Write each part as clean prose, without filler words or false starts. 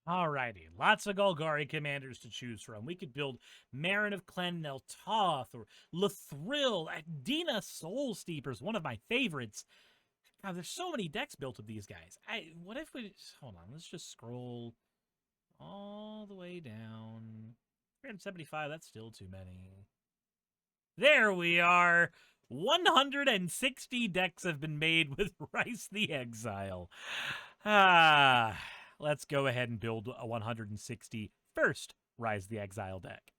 Alrighty, lots of Golgari commanders to choose from. We could build Marin of Clan Neltoth or Lathril, Dina Soul Steepers, one of my favorites. God, there's so many decks built of these guys. What if we... Hold on, let's just scroll all the way down. 375, that's still too many. There we are! 160 decks have been made with Rise the Exile. Let's go ahead and build a 160 first Rise the Exile deck.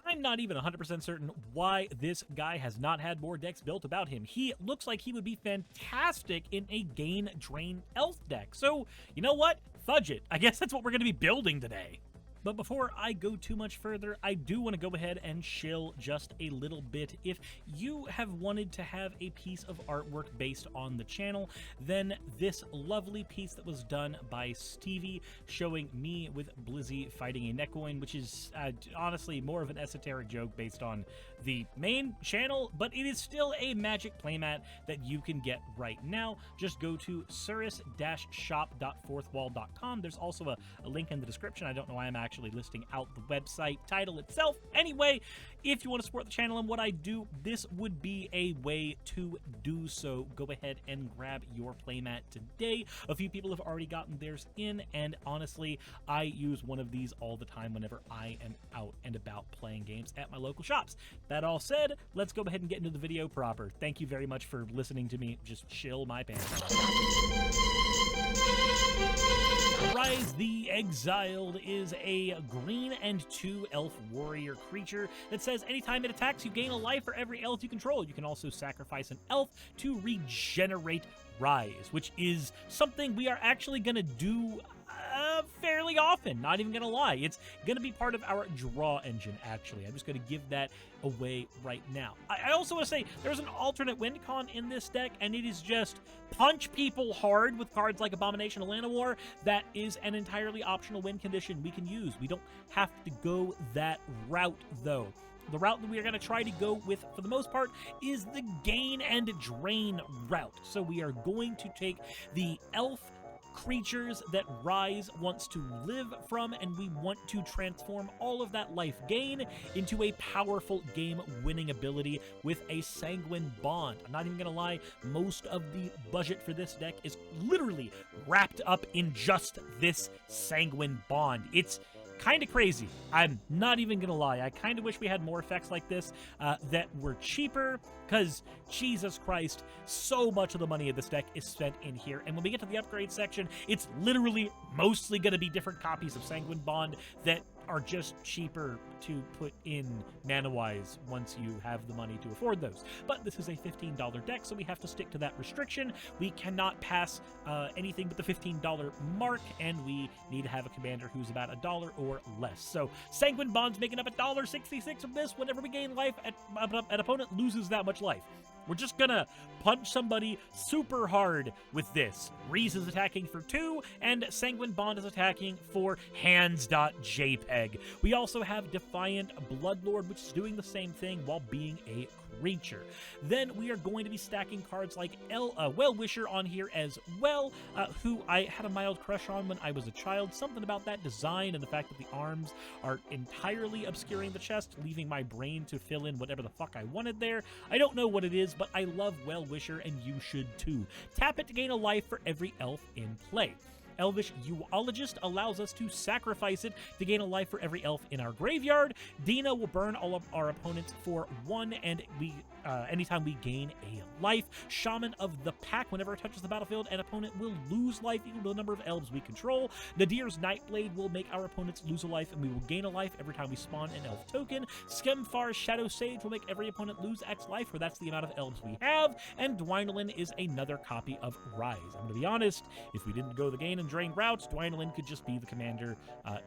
I'm not even 100% certain why this guy has not had more decks built about him. He looks like he would be fantastic in a Gain Drain Elf deck. So, you know what? Fudge it. I guess that's what we're going to be building today. But before I go too much further, I do want to go ahead and chill just a little bit. If you have wanted to have a piece of artwork based on the channel, then this lovely piece that was done by Stevie showing me with Blizzy fighting a Neckoin, which is honestly more of an esoteric joke based on the main channel, but it is still a Magic playmat that you can get right now. Just go to suris-shop.fourthwall.com. There's also a link in the description. I don't know why I'm actually listing out the website title itself. Anyway, if you want to support the channel and what I do, this would be a way to do so. Go ahead and grab your playmat today. A few people have already gotten theirs in, and honestly, I use one of these all the time whenever I am out and about playing games at my local shops. That all said, let's go ahead and get into the video proper. Thank you very much for listening to me just chill my pants off. Rise the Exiled is a green and 2 elf warrior creature that says anytime it attacks, you gain a life for every elf you control. You can also sacrifice an elf to regenerate Rise, which is something we are actually going to do fairly often, not even gonna lie. It's gonna be part of our draw engine, actually. I'm just gonna give that away right now. I also want to say there's an alternate win con in this deck, and it is just punch people hard with cards like Abomination of Llanowar. That is an entirely optional win condition we can use. We don't have to go that route, though. The route that we are going to try to go with, for the most part, is the Gain and Drain route. So we are going to take the elf creatures that Rise wants to live from, and we want to transform all of that life gain into a powerful game-winning ability with a Sanguine Bond. I'm not even gonna lie, most of the budget for this deck is literally wrapped up in just this Sanguine Bond. It's kind of crazy. I'm not even gonna lie. I kind of wish we had more effects like this that were cheaper, because Jesus Christ, so much of the money of this deck is spent in here. And when we get to the upgrade section, it's literally mostly going to be different copies of Sanguine Bond that are just cheaper to put in mana-wise once you have the money to afford those. But this is a $15 deck, so we have to stick to that restriction. We cannot pass anything but the $15 mark, and we need to have a commander who's about $1 or less. So Sanguine Bond's making up $1.66 of this. Whenever we gain life, an opponent loses that much life. We're just gonna punch somebody super hard with this. Reese is attacking for 2, and Sanguine Bond is attacking for hands.jpg. We also have Defiant Bloodlord, which is doing the same thing while being a creature. Then we are going to be stacking cards like Well-Wisher on here as well, who I had a mild crush on when I was a child. Something about that design and the fact that the arms are entirely obscuring the chest, leaving my brain to fill in whatever the fuck I wanted there. I don't know what it is, but I love Well-Wisher, and you should too. Tap it to gain a life for every elf in play. Elvish Uologist allows us to sacrifice it to gain a life for every elf in our graveyard. Dina will burn all of our opponents for 1, and anytime we gain a life. Shaman of the Pack, whenever it touches the battlefield, an opponent will lose life equal to the number of elves we control. Nadir's Nightblade will make our opponents lose a life, and we will gain a life every time we spawn an elf token. Skemfar's Shadow Sage will make every opponent lose X life, where that's the amount of elves we have. And Dwynelin is another copy of Rise. I'm going to be honest, if we didn't go the Gain and Drain routes, Dwynelin could just be the commander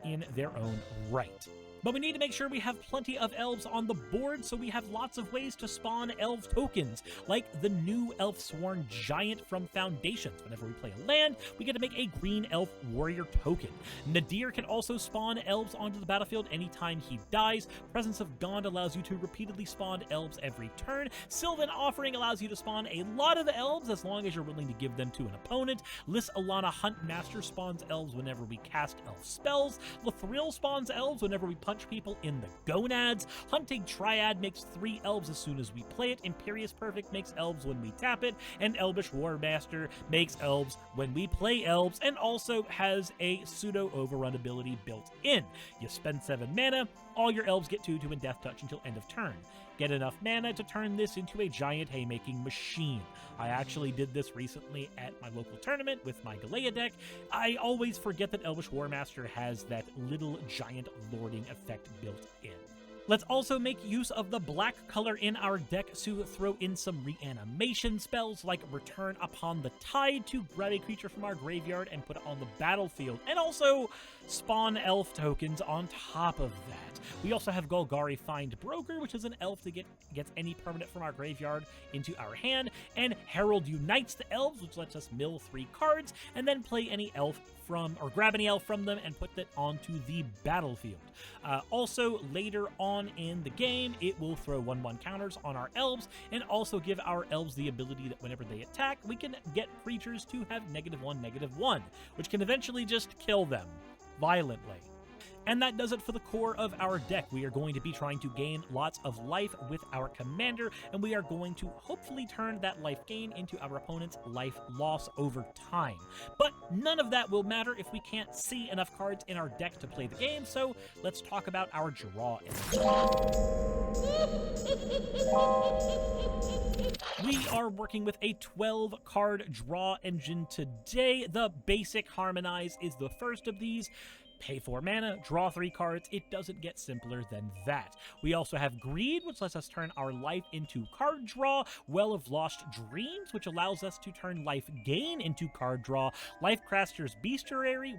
in their own right. But we need to make sure we have plenty of elves on the board, so we have lots of ways to spawn elf tokens, like the new Elf Sworn Giant from Foundations. Whenever we play a land, we get to make a green elf warrior token. Nadir can also spawn elves onto the battlefield anytime he dies. Presence of Gond allows you to repeatedly spawn elves every turn. Sylvan Offering allows you to spawn a lot of elves as long as you're willing to give them to an opponent. Lys Alana Hunt Master spawns elves whenever we cast elf spells. Lathril spawns elves whenever we punch people in the gonads. Hunting Triad makes 3 elves as soon as we play it. Imperious Perfect makes elves when we tap it. And Elvish Warmaster makes elves when we play elves, and also has a pseudo overrun ability built in. You spend 7 mana, all your elves get 2 and Death Touch until end of turn. Get enough mana to turn this into a giant haymaking machine. I actually did this recently at my local tournament with my Galea deck. I always forget that Elvish Warmaster has that little giant lording effect built in. Let's also make use of the black color in our deck to throw in some reanimation spells, like Return Upon the Tide to grab a creature from our graveyard and put it on the battlefield, and also spawn elf tokens on top of that. We also have Golgari Find Broker, which is an elf that gets any permanent from our graveyard into our hand, and Herald Unites the Elves, which lets us mill 3 cards, and then play any elf from, or grab any elf from them and put that onto the battlefield. Also, later on in the game, it will throw 1/1 counters on our elves, and also give our elves the ability that whenever they attack, we can get creatures to have -1/-1, which can eventually just kill them violently. And that does it for the core of our deck. We are going to be trying to gain lots of life with our commander, and we are going to hopefully turn that life gain into our opponent's life loss over time. But none of that will matter if we can't see enough cards in our deck to play the game, so let's talk about our draw engine. We are working with a 12-card draw engine today. The Basic Harmonize is the first of these. Pay 4 mana, draw 3 cards. It doesn't get simpler than that. We also have Greed, which lets us turn our life into card draw. Well of Lost Dreams, which allows us to turn life gain into card draw. Lifecrafter's Bestiary,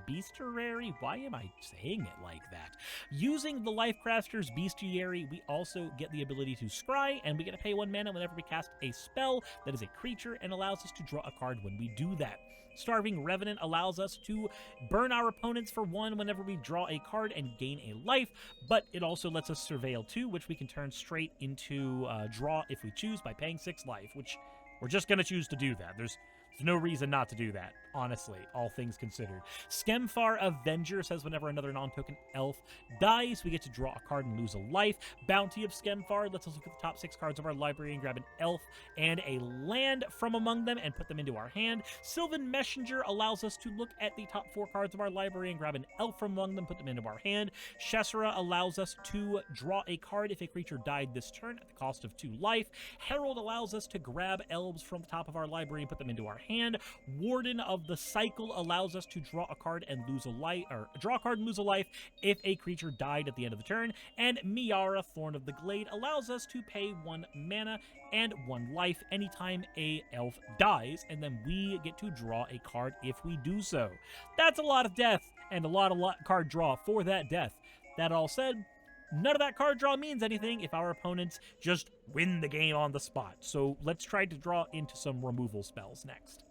Bestiary? Why am I saying it like that? Using the Lifecrafter's Bestiary, we also get the ability to scry, and we get to pay 1 mana whenever we cast a spell that is a creature and allows us to draw a card when we do that. Starving Revenant allows us to burn our opponents for 1 whenever we draw a card and gain a life, but it also lets us Surveil 2, which we can turn straight into draw if we choose by paying 6 life, which we're just going to choose to do that. There's no reason not to do that, honestly, all things considered. Skemfar Avenger says whenever another non-token elf dies, we get to draw a card and lose a life. Bounty of Skemfar lets us look at the top 6 cards of our library and grab an elf and a land from among them and put them into our hand. Sylvan Messenger allows us to look at the top 4 cards of our library and grab an elf from among them, put them into our hand. Shesra allows us to draw a card if a creature died this turn at the cost of 2 life. Herald allows us to grab elves from the top of our library and put them into our hand. Warden of the Cycle allows us to draw a card and lose a life, or draw a card and lose a life if a creature died at the end of the turn. And Miara, Thorn of the Glade, allows us to pay 1 mana and 1 life anytime a elf dies, and then we get to draw a card if we do so. That's a lot of death and a lot of card draw for that death. That all said, none of that card draw means anything if our opponents just win the game on the spot. So let's try to draw into some removal spells next.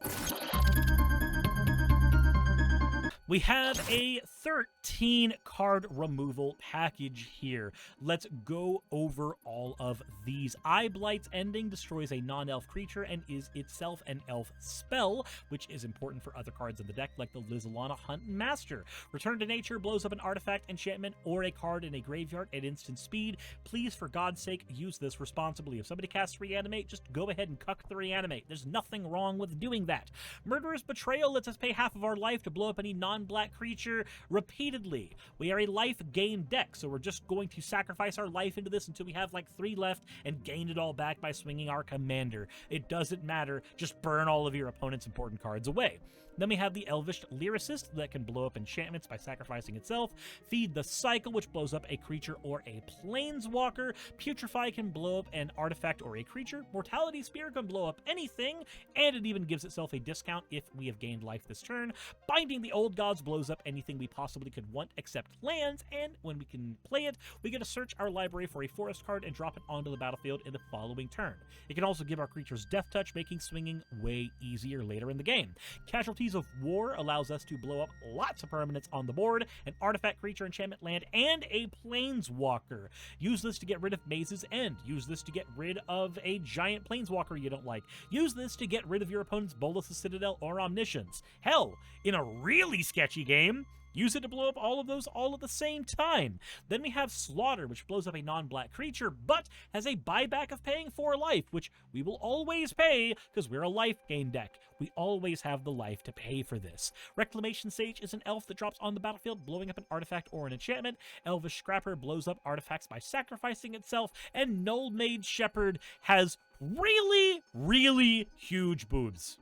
We have a 13-card removal package here. Let's go over all of these. Eye Blight's Ending destroys a non-elf creature and is itself an elf spell, which is important for other cards in the deck, like the Lys Alana Hunt Master. Return to Nature blows up an artifact, enchantment, or a card in a graveyard at instant speed. Please, for God's sake, use this responsibly. If somebody casts Reanimate, just go ahead and cuck the Reanimate. There's nothing wrong with doing that. Murderous Betrayal lets us pay half of our life to blow up any non-black creature repeatedly. We are a life gain deck, so we're just going to sacrifice our life into this until we have like 3 left and gain it all back by swinging our commander. It doesn't matter, just burn all of your opponent's important cards away. Then we have the Elvish Lyricist that can blow up enchantments by sacrificing itself. Feed the Cycle, which blows up a creature or a planeswalker. Putrefy can blow up an artifact or a creature. Mortality Spear can blow up anything, and it even gives itself a discount if we have gained life this turn. Binding the Old God Gods blows up anything we possibly could want except lands, and when we can play it, we get to search our library for a forest card and drop it onto the battlefield in the following turn. It can also give our creatures Death Touch, making swinging way easier later in the game. Casualties of War allows us to blow up lots of permanents on the board, an artifact, creature, enchantment, land, and a planeswalker. Use this to get rid of Maze's End. Use this to get rid of a giant planeswalker you don't like. Use this to get rid of your opponent's Bolas the Citadel or Omniscience. Hell, in a really sketchy game, use it to blow up all of those all at the same time. Then we have Slaughter, which blows up a non-black creature, but has a buyback of paying 4 life, which we will always pay because we're a life gain deck. We always have the life to pay for this. Reclamation Sage is an elf that drops on the battlefield, blowing up an artifact or an enchantment. Elvish Scrapper blows up artifacts by sacrificing itself, and Null Mage Shepherd has really, really huge boobs.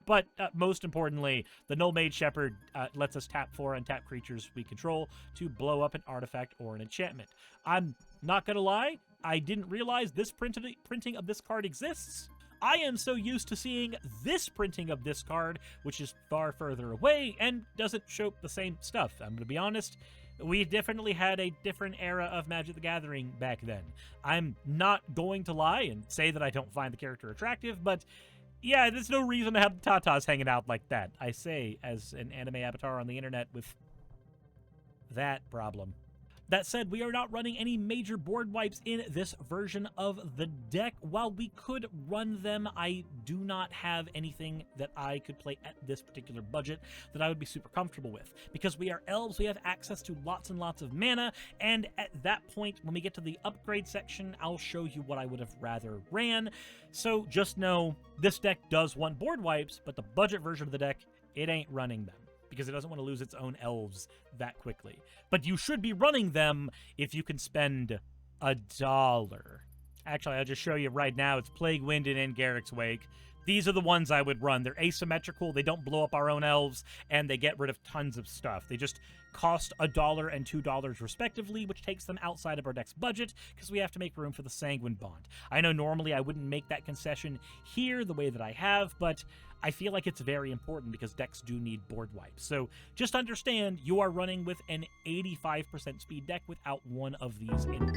But most importantly, the Null Mage Shepherd lets us tap 4 untap creatures we control to blow up an artifact or an enchantment. I'm not going to lie, I didn't realize this printing of this card exists. I am so used to seeing this printing of this card, which is far further away and doesn't show the same stuff. I'm going to be honest, we definitely had a different era of Magic the Gathering back then. I'm not going to lie and say that I don't find the character attractive, but yeah, there's no reason to have the Tatas hanging out like that. I say, as an anime avatar on the internet with that problem. That said, we are not running any major board wipes in this version of the deck. While we could run them, I do not have anything that I could play at this particular budget that I would be super comfortable with. Because we are elves, we have access to lots and lots of mana, and at that point, when we get to the upgrade section, I'll show you what I would have rather ran. So just know, this deck does want board wipes, but the budget version of the deck, it ain't running them, because it doesn't want to lose its own elves that quickly. But you should be running them if you can spend $1. Actually, I'll just show you right now. It's Plague Wind and In Garrick's Wake. These are the ones I would run. They're asymmetrical, they don't blow up our own elves, and they get rid of tons of stuff. They just cost $1 and $2 respectively, which takes them outside of our deck's budget because we have to make room for the Sanguine Bond. I know normally I wouldn't make that concession here the way that I have, but I feel like it's very important because decks do need board wipes. So just understand you are running with an 85% speed deck without one of these in.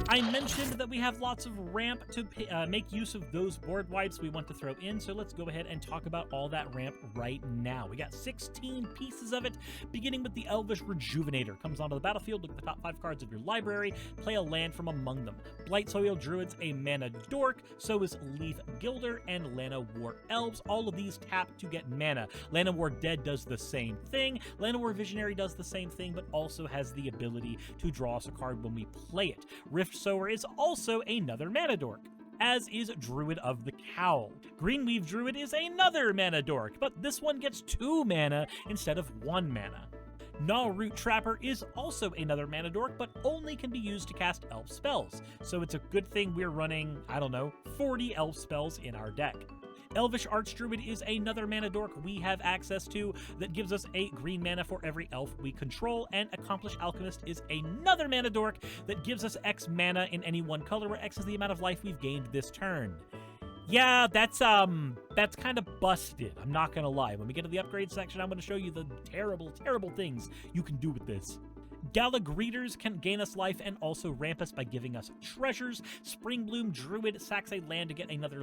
I mentioned that we have lots of ramp to make use of those board wipes we want to throw in, so let's go ahead and talk about all that ramp right now. We got 16 pieces of it, beginning with the Elvish Rejuvenator. Comes onto the battlefield, look at the top 5 cards of your library, play a land from among them. Blightsoil Druid's a mana dork, so is Leaf Gilder and Llanowar Elves. All of these tap to get mana. Llanowar Dead does the same thing. Llanowar Visionary does the same thing, but also has the ability to draw us a card when we play it. Rift Sower is also another mana dork, as is Druid of the Cowl. Greenweave Druid is another mana dork, but this one gets 2 mana instead of 1 mana. Gnawroot Trapper is also another mana dork, but only can be used to cast elf spells, so it's a good thing we're running, 40 elf spells in our deck. Elvish Archdruid is another mana dork we have access to that gives us a green mana for every elf we control, and Accomplished Alchemist is another mana dork that gives us X mana in any one color, where X is the amount of life we've gained this turn. Yeah, that's kind of busted, I'm not gonna lie. When we get to the upgrade section, I'm gonna show you the terrible, terrible things you can do with this. Galagreeters can gain us life and also ramp us by giving us treasures. Springbloom Druid sacks a land to get another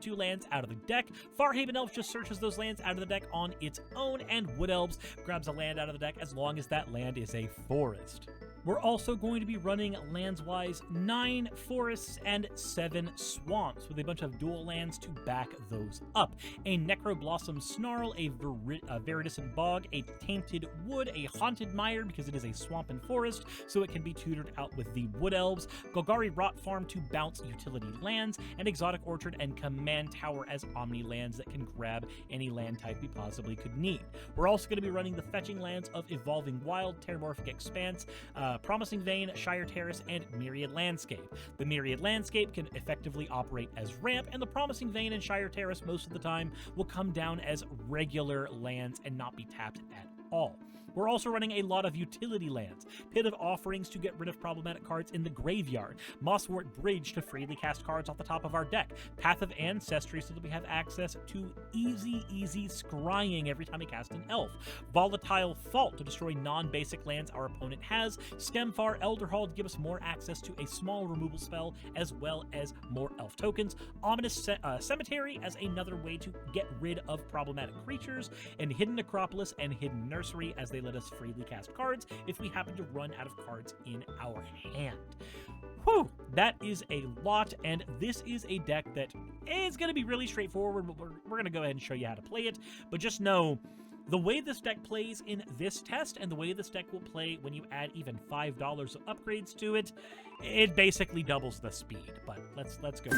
2 lands out of the deck. Farhaven Elf just searches those lands out of the deck on its own, and Wood Elves grabs a land out of the deck as long as that land is a forest. We're also going to be running lands-wise 9 forests and 7 swamps with a bunch of dual lands to back those up. A Necroblossom Snarl, a Veridicent Bog, a Tainted Wood, a Haunted Mire because it is a swamp and forest, so it can be tutored out with the Wood Elves, Golgari Rot Farm to bounce utility lands, and Exotic Orchard and Command Tower as Omni lands that can grab any land type we possibly could need. We're also going to be running the fetching lands of Evolving Wild, Terramorphic Expanse, Promising Vein, Shire Terrace, and Myriad Landscape. The Myriad Landscape can effectively operate as ramp, and the Promising Vein and Shire Terrace most of the time will come down as regular lands and not be tapped at all. We're also running a lot of utility lands. Pit of Offerings to get rid of problematic cards in the graveyard. Mosswort Bridge to freely cast cards off the top of our deck. Path of Ancestry so that we have access to easy scrying every time we cast an elf. Volatile Fault to destroy non-basic lands our opponent has. Skemfar Elderhall to give us more access to a small removal spell as well as more elf tokens. Ominous Cemetery as another way to get rid of problematic creatures. And Hidden Necropolis and Hidden Nursery as they let us freely cast cards if we happen to run out of cards in our hand. Whew, that is a lot, and this is a deck that is going to be really straightforward, but we're going to go ahead and show you how to play it. But just know, the way this deck plays in this test and the way this deck will play when you add even $5 of upgrades to it, it basically doubles the speed. But let's go.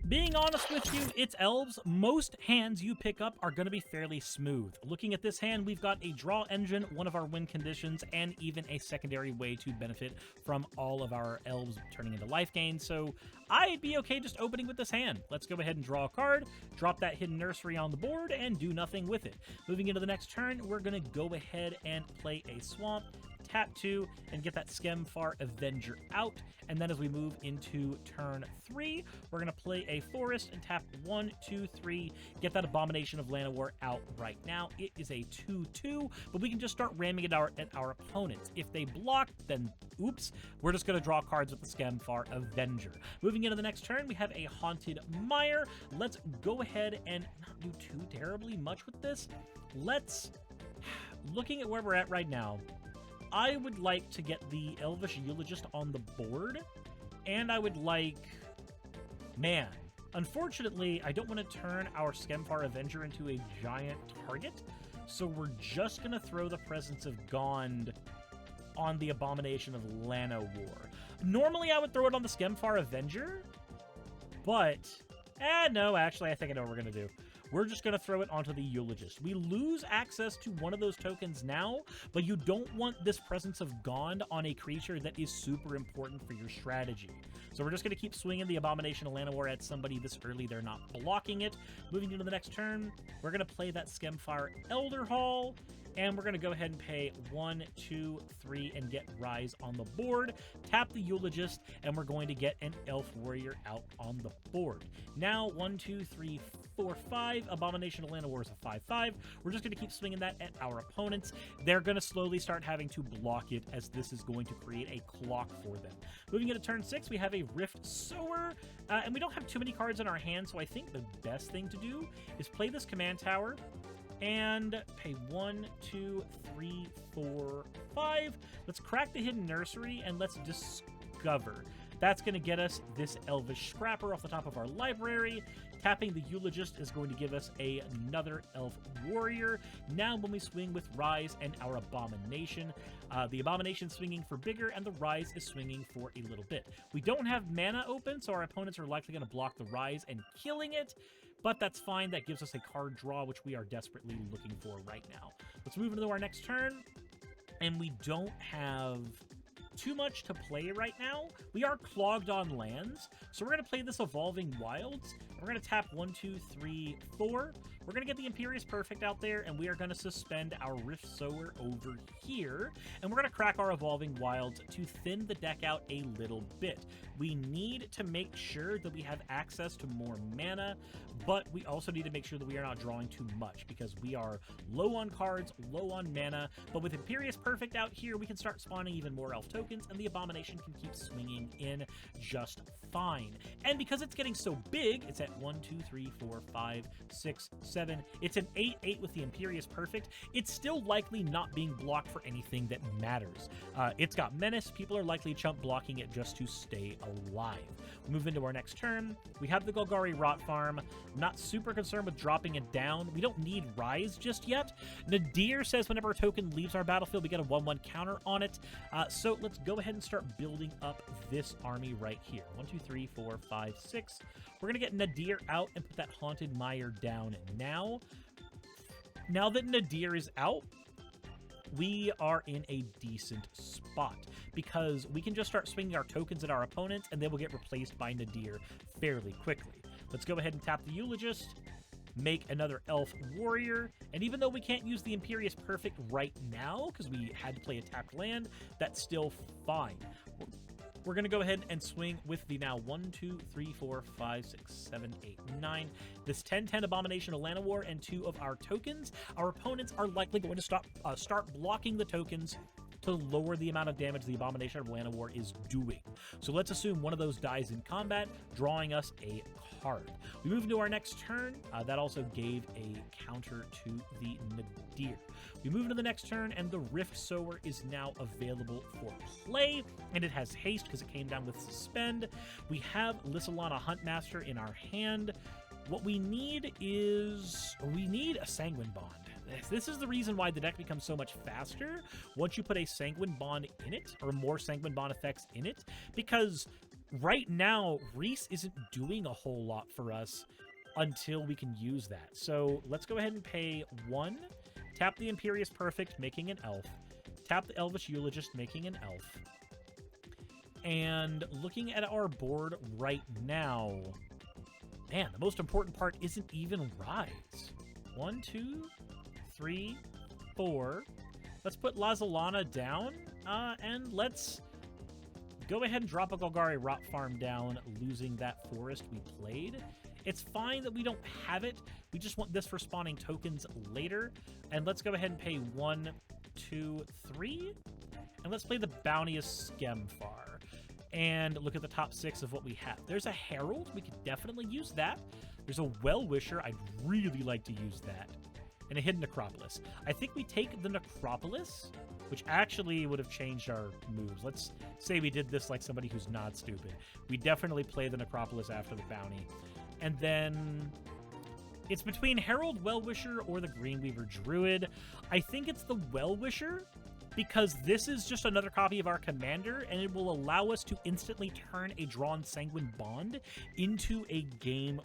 Being honest with you, it's elves. Most hands you pick up are going to be fairly smooth. Looking at this hand, we've got a draw engine, one of our win conditions, and even a secondary way to benefit from all of our elves turning into life gain. So I'd be okay just opening with this hand. Let's go ahead and draw a card, drop that Hidden Nursery on the board, and do nothing with it. Moving into the next turn, we're going to go ahead and play a Swamp, tap 2, and get that Skemfar Avenger out. And then as we move into turn 3, we're going to play a Forest and tap 1, 2, 3, get that Abomination of Llanowar out right now. It is a 2/2, but we can just start ramming it out at our opponents. If they block, then oops, we're just going to draw cards with the Skemfar Avenger. Moving into the next turn, we have a Haunted Mire. Let's go ahead and not do too terribly much with this. Looking at where we're at right now, I would like to get the Elvish Eulogist on the board, and I would like... Man, unfortunately, I don't want to turn our Skemfar Avenger into a giant target, so we're just going to throw the Presence of Gond on the Abomination of Llanowar. Normally, I would throw it on the Skemfar Avenger, but... no, actually, I think I know what we're going to do. We're just going to throw it onto the Eulogist. We lose access to one of those tokens now, but you don't want this Presence of Gond on a creature that is super important for your strategy. So we're just going to keep swinging the Abomination of Llanowar at somebody this early. They're not blocking it. Moving into the next turn, we're going to play that Skemfar Elderhall, and we're going to go ahead and pay 1, 2, 3, and get Rise on the board. Tap the Eulogist, and we're going to get an Elf Warrior out on the board. Now, 1, 2, 3, 4, 5. Abomination of Llanowar is a 5/5. We're just going to keep swinging that at our opponents. They're going to slowly start having to block it, as this is going to create a clock for them. Moving into turn 6, we have a Rift Sower, and we don't have too many cards in our hand, so I think the best thing to do is play this Command Tower, and pay 1, 2, 3, 4, 5. Let's crack the Hidden Nursery, and let's discover. That's going to get us this Elvish Scrapper off the top of our library. Tapping the Eulogist is going to give us another Elf Warrior. Now when we swing with Rise and our Abomination, the Abomination swinging for bigger, and the Rise is swinging for a little bit. We don't have mana open, so our opponents are likely going to block the Rise and killing it. But that's fine. That gives us a card draw, which we are desperately looking for right now. Let's move into our next turn. And we don't have too much to play right now. We are clogged on lands, so we're going to play this Evolving Wilds. We're going to tap 1, 2, 3, 4. We're going to get the Imperious Perfect out there, and we are going to suspend our Rift Sower over here. And we're going to crack our Evolving Wilds to thin the deck out a little bit. We need to make sure that we have access to more mana, but we also need to make sure that we are not drawing too much, because we are low on cards, low on mana. But with Imperious Perfect out here, we can start spawning even more elf tokens, and the Abomination can keep swinging in just fine. And because it's getting so big, it's at 1, 2, 3, 4, 5, 6, 7. It's an 8/8 with the Imperious Perfect. It's still likely not being blocked for anything that matters. It's got Menace. People are likely chump blocking it just to stay alive. We move into our next turn. We have the Golgari Rot Farm. I'm not super concerned with dropping it down. We don't need Rise just yet. Nadir says whenever a token leaves our battlefield, we get a 1/1 counter on it. So let's go ahead and start building up this army right here. 1, 2, 3, 4, 5, 6. We're going to get Nadir out and put that Haunted Mire down now. Now that Nadir is out, we are in a decent spot, because we can just start swinging our tokens at our opponents, and they will get replaced by Nadir fairly quickly. Let's go ahead and tap the Eulogist, make another Elf Warrior, and even though we can't use the Imperious Perfect right now, because we had to play a tapped land, that's still fine. We're going to go ahead and swing with the now 1, 2, 3, 4, 5, 6, 7, 8, 9. This 10/10 Abomination of Llanowar and 2 of our tokens. Our opponents are likely going to start blocking the tokens to lower the amount of damage the Abomination of Llanowar is doing. So let's assume one of those dies in combat, drawing us a card. We move into our next turn. That also gave a counter to the Nadir. We move into the next turn, and the Rift Sower is now available for play, and it has haste because it came down with Suspend. We have Lissalana Huntmaster in our hand. What we need is a Sanguine Bond. This is the reason why the deck becomes so much faster once you put a Sanguine Bond in it, or more Sanguine Bond effects in it, because right now, Reese isn't doing a whole lot for us until we can use that. So let's go ahead and pay 1, tap the Imperious Perfect, making an elf, tap the Elvish Eulogist, making an elf. And looking at our board right now, man, the most important part isn't even Rise. 1, 2, 3, 4. Let's put Lazalana down, and let's go ahead and drop a Golgari Rot Farm down, losing that forest we played. It's fine that we don't have it. We just want this for spawning tokens later. And let's go ahead and pay 1, 2, 3. And let's play the Bounteous Skemfar. And look at the top 6 of what we have. There's a Herald. We could definitely use that. There's a Well-Wisher. I'd really like to use that. And a Hidden Necropolis. I think we take the Necropolis, which actually would have changed our moves. Let's say we did this like somebody who's not stupid. We definitely play the Necropolis after the bounty. And then it's between Herald, Well-Wisher, or the Greenweaver Druid. I think it's the Well-Wisher, because this is just another copy of our commander, and it will allow us to instantly turn a drawn Sanguine Bond into a game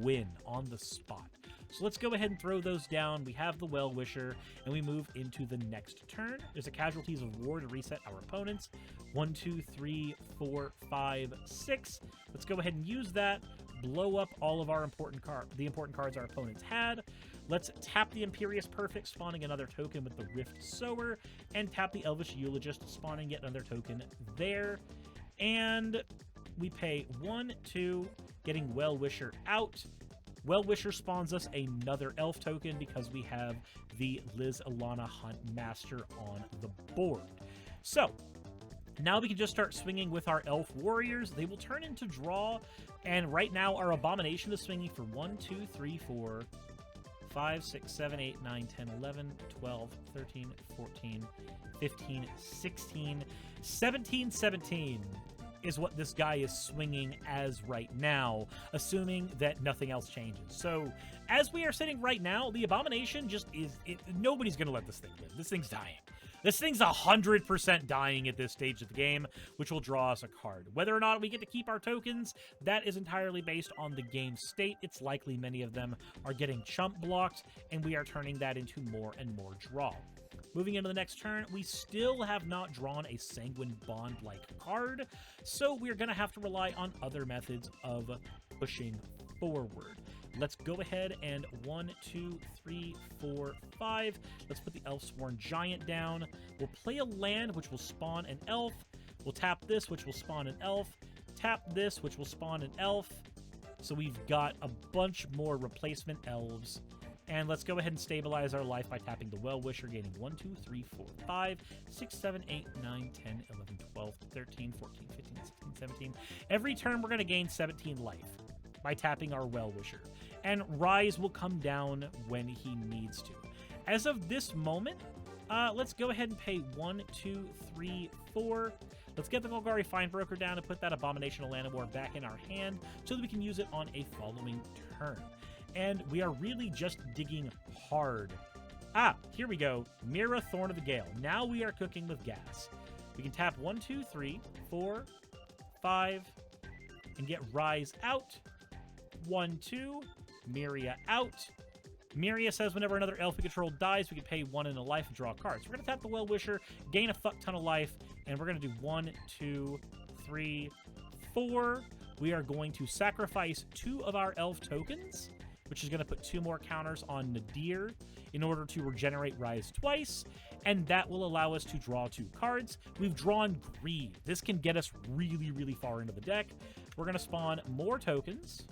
win on the spot. So let's go ahead and throw those down. We have the Well-Wisher, and we move into the next turn. There's a Casualties of War to reset our opponents. 1, 2, 3, 4, 5, 6. Let's go ahead and use that. Blow up all of our important cards our opponents had. Let's tap the Imperious Perfect, spawning another token with the Rift Sower, and tap the Elvish Eulogist, spawning yet another token there. And we pay 1, 2, getting Well-Wisher out. Well-Wisher spawns us another elf token because we have the Lissalana Huntmaster on the board. So now we can just start swinging with our elf warriors. They will turn into draw, and right now our Abomination is swinging for 1, 2, 3, 4, 5, 6, 7, 8, 9, 10, 11, 12, 13, 14, 15, 16, 17, 17 is what this guy is swinging as right now, assuming that nothing else changes. So as we are sitting right now, the Abomination just is... nobody's going to let this thing live. This thing's dying. This thing's 100% dying at this stage of the game, which will draw us a card. Whether or not we get to keep our tokens, that is entirely based on the game state. It's likely many of them are getting chump blocked, and we are turning that into more and more draw. Moving into the next turn, we still have not drawn a Sanguine Bond-like card, so we're going to have to rely on other methods of pushing forward. Let's go ahead and 1, 2, 3, 4, 5. Let's put the Elfsworn Giant down. We'll play a land, which will spawn an elf. We'll tap this, which will spawn an elf. Tap this, which will spawn an elf. So we've got a bunch more replacement elves. And let's go ahead and stabilize our life by tapping the Well-Wisher, gaining 1, 2, 3, 4, 5, 6, 7, 8, 9, 10, 11, 12, 13, 14, 15, 16, 17. Every turn, we're going to gain 17 life by tapping our Well-Wisher. And Rise will come down when he needs to. As of this moment, let's go ahead and pay 1, 2, 3, 4. Let's get the Golgari Findbroker down and put that Abomination of Llanowar back in our hand so that we can use it on a following turn. And we are really just digging hard. Here we go. Mira, Thorn of the Gale. Now we are cooking with gas. We can tap 1, 2, 3, 4, 5, and get Rise out. 1, 2, Miria out. Miria says whenever another elf we control dies, we can pay 1 in a life and draw cards. We're going to tap the Well-Wisher, gain a fuck ton of life, and we're going to do 1, 2, 3, 4. We are going to sacrifice 2 of our elf tokens which is going to put 2 more counters on Nadir in order to regenerate Rise twice, and that will allow us to draw 2 cards. We've drawn Greed. This can get us really, really far into the deck. We're going to spawn more tokens.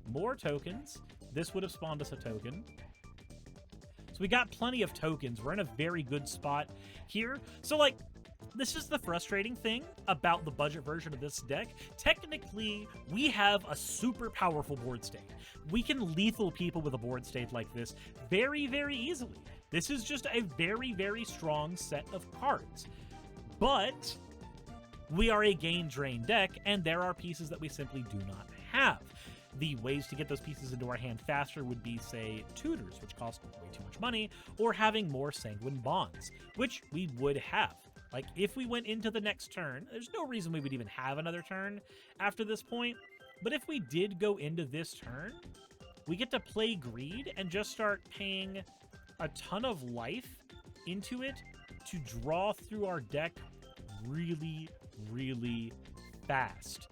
More tokens. This would have spawned us a token. So we got plenty of tokens. We're in a very good spot here. So, like, this is the frustrating thing about the budget version of this deck. Technically, we have a super powerful board state. We can lethal people with a board state like this very, very easily. This is just a very, very strong set of cards. But we are a gain drain deck, and there are pieces that we simply do not have. The ways to get those pieces into our hand faster would be, say, tutors, which cost way too much money, or having more sanguine bonds, which we would have. Like, if we went into the next turn, there's no reason we would even have another turn after this point, but if we did go into this turn, we get to play Greed and just start paying a ton of life into it to draw through our deck really, really fast.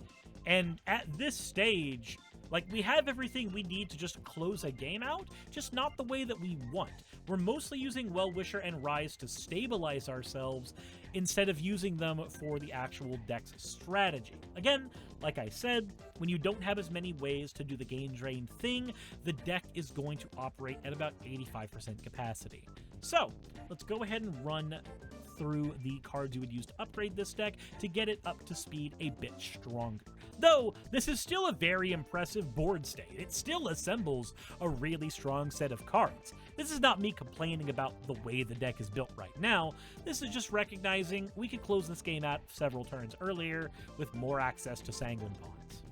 And at this stage, like, we have everything we need to just close a game out, just not the way that we want. We're mostly using Well-Wisher and Rise to stabilize ourselves instead of using them for the actual deck's strategy. Again, like I said, when you don't have as many ways to do the gain drain thing, the deck is going to operate at about 85% capacity. So, let's go ahead and run through the cards you would use to upgrade this deck to get it up to speed a bit stronger. Though, this is still a very impressive board state. It still assembles a really strong set of cards. This is not me complaining about the way the deck is built right now. This is just recognizing we could close this game out several turns earlier with more access to Sanguine Bonds.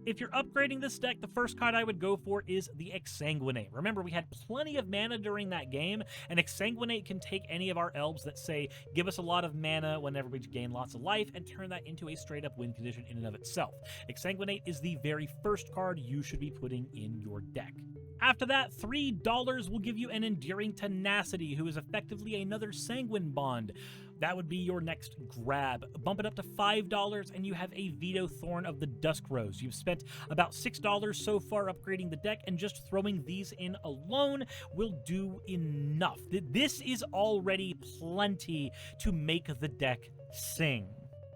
If you're upgrading this deck, the first card I would go for is the Exsanguinate. Remember, we had plenty of mana during that game, and Exsanguinate can take any of our elves that, say, give us a lot of mana whenever we gain lots of life, and turn that into a straight-up win condition in and of itself. Exsanguinate is the very first card you should be putting in your deck. After that, $3 will give you an Enduring Tenacity, who is effectively another Sanguine Bond. That would be your next grab. Bump it up to $5 and you have a Veto Thorn of the Dusk Rose. You've spent about $6 so far upgrading the deck, and just throwing these in alone will do enough. This is already plenty to make the deck sing.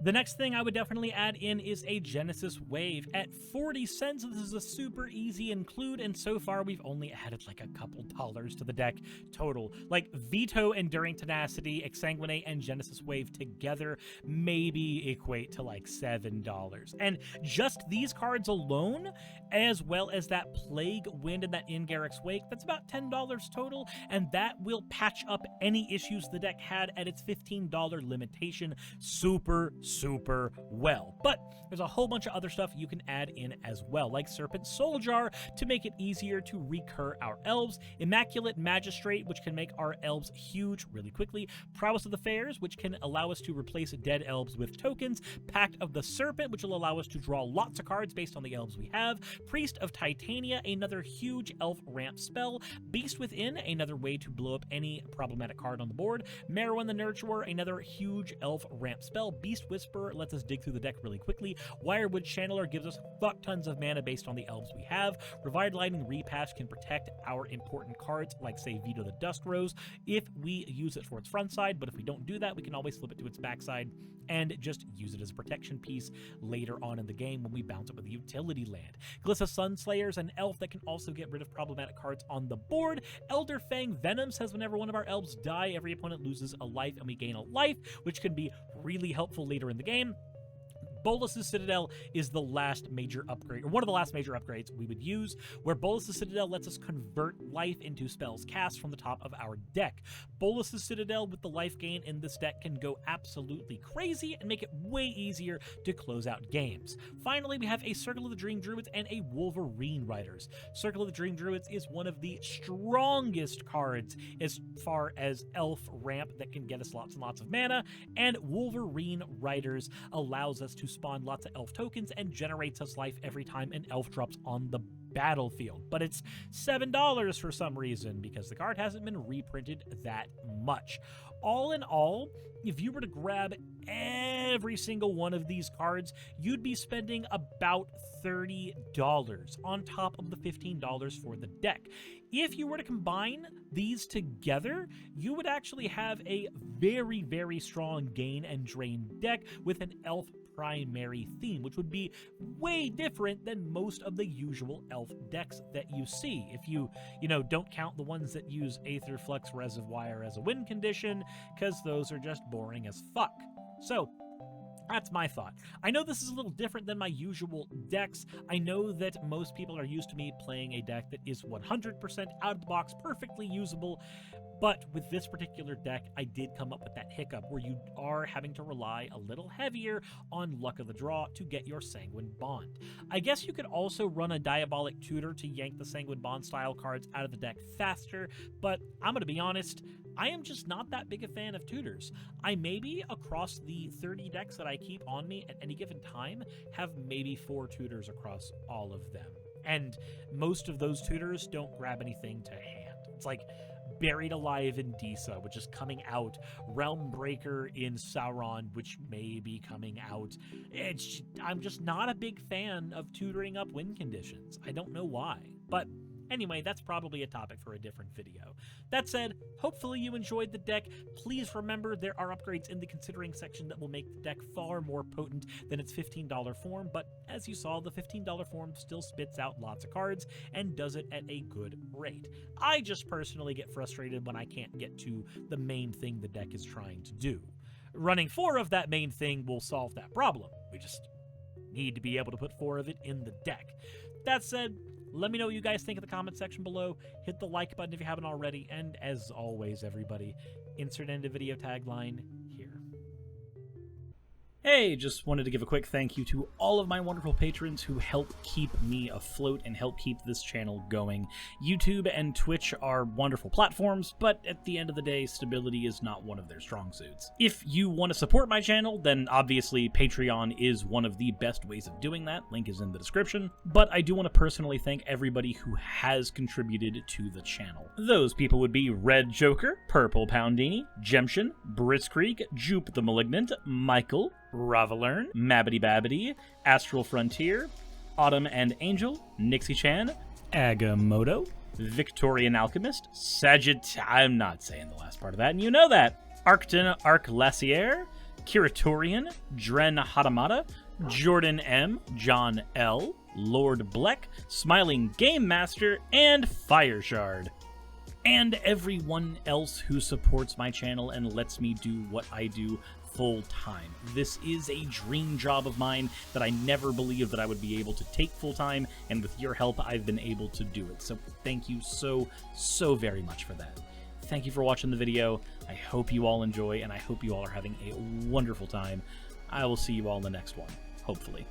The next thing I would definitely add in is a Genesis Wave. At 40 cents, this is a super easy include, and so far we've only added like a couple dollars to the deck total. Like, Veto, Enduring Tenacity, Exsanguinate, and Genesis Wave together maybe equate to like $7. And just these cards alone, as well as that Plague Wind and that In Garrick's Wake, that's about $10 total, and that will patch up any issues the deck had at its $15 limitation super well. But there's a whole bunch of other stuff you can add in as well, like Serpent Soul Jar to make it easier to recur our elves, Immaculate Magistrate, which can make our elves huge really quickly, Prowess of the Fairs, which can allow us to replace dead elves with tokens, Pact of the Serpent, which will allow us to draw lots of cards based on the elves we have, Priest of Titania, another huge elf ramp spell, Beast Within, another way to blow up any problematic card on the board, Merowyn the Nurturer, another huge elf ramp spell, Beast Whisperer lets us dig through the deck really quickly, Wirewood Channeler gives us fuck tons of mana based on the elves we have, Revitalizing Repass can protect our important cards like, say, Veto the Dusk Rose if we use it for its front side, but if we don't do that, we can always flip it to its backside and just use it as a protection piece later on in the game when we bounce it with a utility land. Glissa Sunslayer is an elf that can also get rid of problematic cards on the board. Elder Fang Venom says whenever one of our elves die, every opponent loses a life and we gain a life, which can be really helpful later in the game. Bolas's Citadel is the last major upgrade, or one of the last major upgrades we would use, where Bolas's Citadel lets us convert life into spells cast from the top of our deck. Bolas's Citadel with the life gain in this deck can go absolutely crazy and make it way easier to close out games. Finally, we have a Circle of the Dream Druids and a Wolverine Riders. Circle of the Dream Druids is one of the strongest cards as far as elf ramp that can get us lots and lots of mana, and Wolverine Riders allows us to spawn lots of elf tokens and generates us life every time an elf drops on the Battlefield, but it's $7 for some reason because the card hasn't been reprinted that much. All in all, if you were to grab every single one of these cards, you'd be spending about $30 on top of the $15 for the deck. If you were to combine these together, you would actually have a very, very strong gain and drain deck with an elf primary theme, which would be way different than most of the usual elf decks that you see. If you don't count the ones that use Aetherflux Reservoir as a win condition, because those are just boring as fuck. So, that's my thought. I know this is a little different than my usual decks. I know that most people are used to me playing a deck that is 100% out of the box, perfectly usable, but with this particular deck, I did come up with that hiccup where you are having to rely a little heavier on luck of the draw to get your Sanguine Bond. I guess you could also run a Diabolic Tutor to yank the Sanguine Bond style cards out of the deck faster, but I'm going to be honest, I am just not that big a fan of tutors. I maybe, across the 30 decks that I keep on me at any given time, have maybe 4 tutors across all of them. And most of those tutors don't grab anything to hand. It's like Buried Alive in Disa, which is coming out, Realm Breaker in Sauron, which may be coming out. I'm just not a big fan of tutoring up win conditions. I don't know why, but anyway, that's probably a topic for a different video. That said, hopefully you enjoyed the deck. Please remember there are upgrades in the considering section that will make the deck far more potent than its $15 form, but as you saw, the $15 form still spits out lots of cards and does it at a good rate. I just personally get frustrated when I can't get to the main thing the deck is trying to do. Running 4 of that main thing will solve that problem. We just need to be able to put 4 of it in the deck. That said, let me know what you guys think in the comment section below. Hit the like button if you haven't already. And as always, everybody, insert end of video tagline here. Hey, just wanted to give a quick thank you to all of my wonderful patrons who help keep me afloat and help keep this channel going. YouTube and Twitch are wonderful platforms, but at the end of the day, stability is not one of their strong suits. If you want to support my channel, then obviously Patreon is one of the best ways of doing that. Link is in the description. But I do want to personally thank everybody who has contributed to the channel. Those people would be Red Joker, Purple Poundini, Jemshin, Britzkrieg, Jupe the Malignant, Michael, Ravalern, Mabbity Babbity, Astral Frontier, Autumn and Angel, Nixie Chan, Agamotto, Victorian Alchemist, I'm not saying the last part of that, and you know that, Arcton Arclacier, Kiratorian, Dren Hadamata, Jordan M, John L, Lord Bleck, Smiling Game Master, and Fire Shard. And everyone else who supports my channel and lets me do what I do full time. This is a dream job of mine that I never believed that I would be able to take full time, and with your help, I've been able to do it. So thank you so very much for that. Thank you for watching the video. I hope you all enjoy, and I hope you all are having a wonderful time. I will see you all in the next one, hopefully.